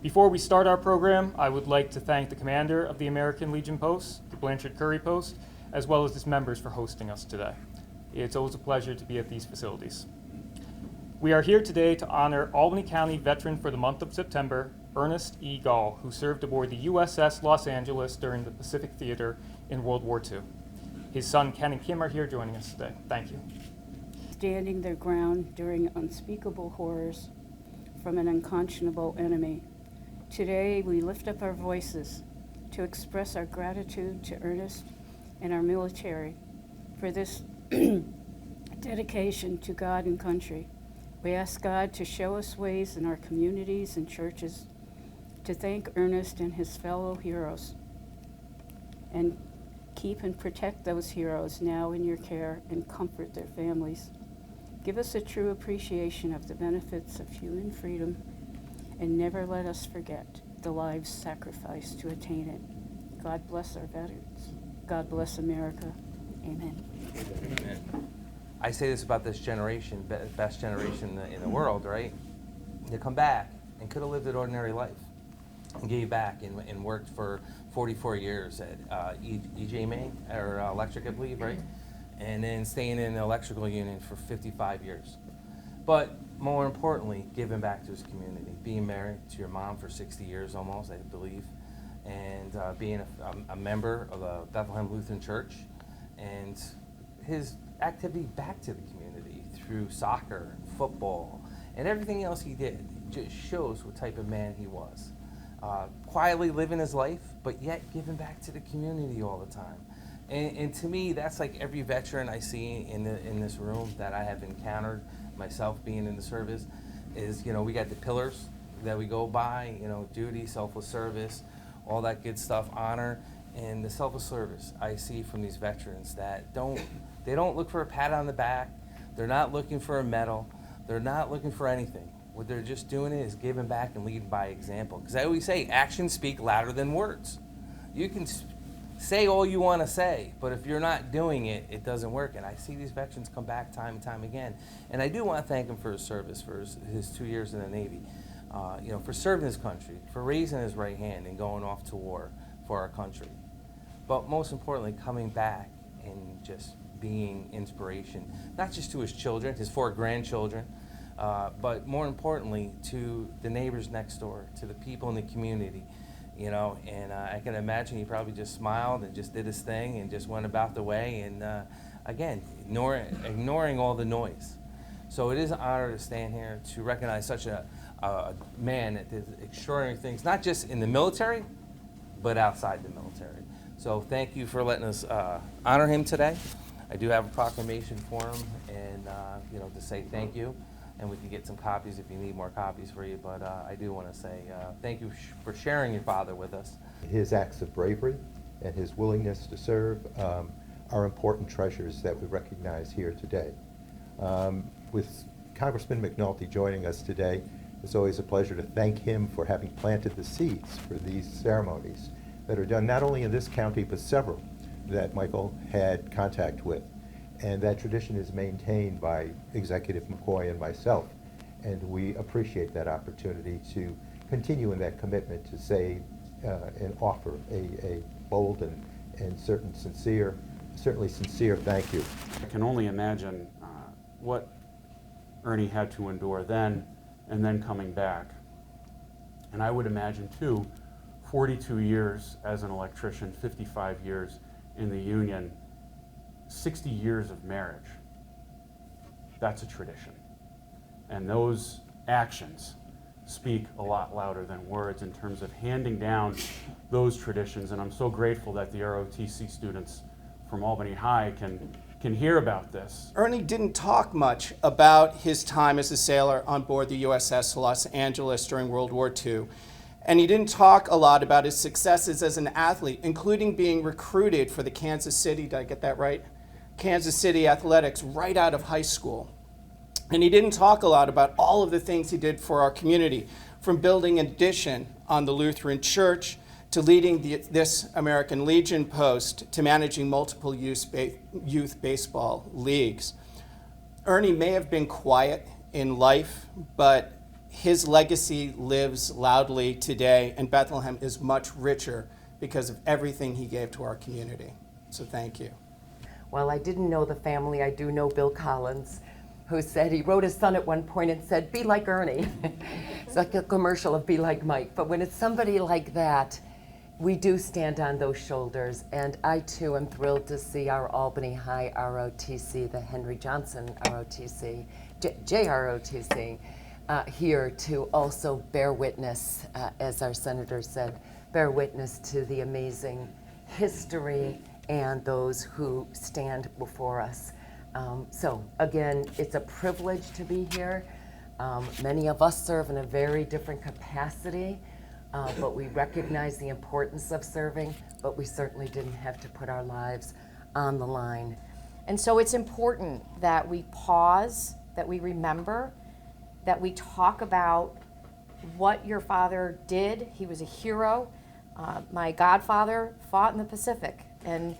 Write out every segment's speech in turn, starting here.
Before we start our program, I would like to thank the commander of the American Legion Post, the Blanchard Curry Post, as well as its members for hosting us today. It's always a pleasure to be at these facilities. We are here today to honor Albany County veteran for the month of September, Ernest E. Gall, who served aboard the USS Los Angeles during the Pacific Theater in World War II. His son Ken and Kim are here joining us today. Thank you. Standing their ground during unspeakable horrors from an unconscionable enemy. Today we lift up our voices to express our gratitude to Ernest and our military for this dedication to God and country. We ask God to show us ways in our communities and churches to thank Ernest and his fellow heroes, and keep and protect those heroes now in your care and comfort their families. Give us a true appreciation of the benefits of human freedom, and never let us forget the lives sacrificed to attain it. God bless our veterans. God bless America. Amen. Amen. I say this about this generation, best generation in the world, right? They come back and could have lived an ordinary life and gave back and worked for 44 years at EJ Main, or Electric, I believe, right? And then staying in the electrical union for 55 years. But more importantly, giving back to his community, being married to your mom for 60 years almost, I believe, and being a member of the Bethlehem Lutheran Church, and his activity back to the community through soccer, football, and everything else he did just shows what type of man he was. Quietly living his life, but yet giving back to the community all the time. And to me, that's like every veteran I see in this room that I have encountered, myself being in the service, is, we got the pillars that we go by, duty, selfless service, all that good stuff, honor, and the selfless service I see from these veterans that they don't look for a pat on the back, they're not looking for a medal, they're not looking for anything. What they're just doing is giving back and leading by example. Because I always say, actions speak louder than words. You can say all you want to say, but if you're not doing it, it doesn't work. And I see these veterans come back time and time again. And I do want to thank him for his service, for his 2 years in the Navy, for serving his country, for raising his right hand and going off to war for our country. But most importantly, coming back and just being inspiration, not just to his children, his 4 grandchildren, but more importantly to the neighbors next door, to the people in the community, and I can imagine he probably just smiled and just did his thing and just went about the way, and again, ignoring all the noise. So it is an honor to stand here to recognize such a man that did extraordinary things, not just in the military, but outside the military. So thank you for letting us honor him today. I do have a proclamation for him, and to say thank you. And we can get some copies if you need more copies for you. But I do want to say thank you for sharing your father with us. His acts of bravery and his willingness to serve are important treasures that we recognize here today. With Congressman McNulty joining us today, it's always a pleasure to thank him for having planted the seeds for these ceremonies that are done not only in this county, but several that Michael had contact with. And that tradition is maintained by Executive McCoy and myself. And we appreciate that opportunity to continue in that commitment to say and offer a bold and certainly sincere thank you. I can only imagine what Ernie had to endure then and then coming back. And I would imagine too, 42 years as an electrician, 55 years in the union, 60 years of marriage. That's a tradition. And those actions speak a lot louder than words in terms of handing down those traditions. And I'm so grateful that the ROTC students from Albany High can hear about this. Ernie didn't talk much about his time as a sailor on board the USS Los Angeles during World War II. And he didn't talk a lot about his successes as an athlete, including being recruited for the Kansas City, did I get that right? Kansas City Athletics right out of high school. And he didn't talk a lot about all of the things he did for our community, from building an addition on the Lutheran Church, to leading this American Legion post, to managing multiple youth baseball leagues. Ernie may have been quiet in life, but his legacy lives loudly today, and Bethlehem is much richer because of everything he gave to our community. So thank you. Well, I didn't know the family. I do know Bill Collins, who said, he wrote his son at one point and said, be like Ernie. It's like a commercial of be like Mike. But when it's somebody like that, we do stand on those shoulders. And I too am thrilled to see our Albany High ROTC, the Henry Johnson ROTC, JROTC, here to also bear witness, as our senator said, bear witness to the amazing history and those who stand before us. So again, it's a privilege to be here. Many of us serve in a very different capacity, but we recognize the importance of serving, but we certainly didn't have to put our lives on the line. And so it's important that we pause, that we remember, that we talk about what your father did. He was a hero. My godfather fought in the Pacific. And,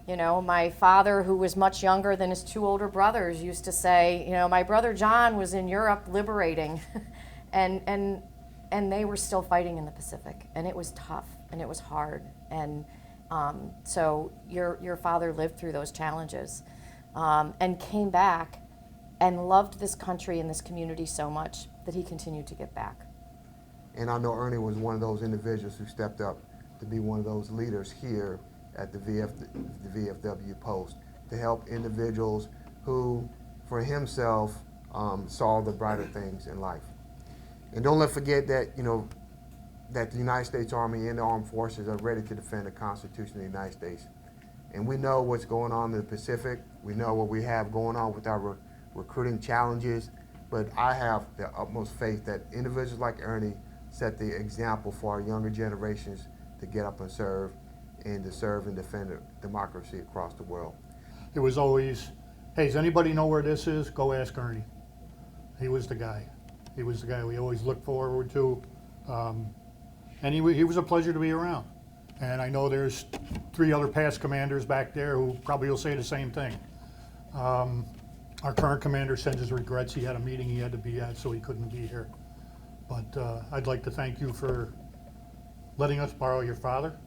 you know, my father, who was much younger than his two older brothers, used to say, you know, my brother John was in Europe liberating, and they were still fighting in the Pacific. And it was tough, and it was hard. And so your father lived through those challenges and came back and loved this country and this community so much that he continued to give back. And I know Ernie was one of those individuals who stepped up to be one of those leaders here at the VFW post to help individuals who, for himself, saw the brighter things in life. And don't let's forget that, you know, that the United States Army and the armed forces are ready to defend the Constitution of the United States. And we know what's going on in the Pacific. We know what we have going on with our recruiting challenges. But I have the utmost faith that individuals like Ernie set the example for our younger generations to get up and serve and defend democracy across the world. It was always, hey, does anybody know where this is? Go ask Ernie. He was the guy. He was the guy we always looked forward to. And he was a pleasure to be around. And I know there's 3 other past commanders back there who probably will say the same thing. Our current commander sends his regrets. He had a meeting he had to be at, so he couldn't be here. But I'd like to thank you for letting us borrow your father.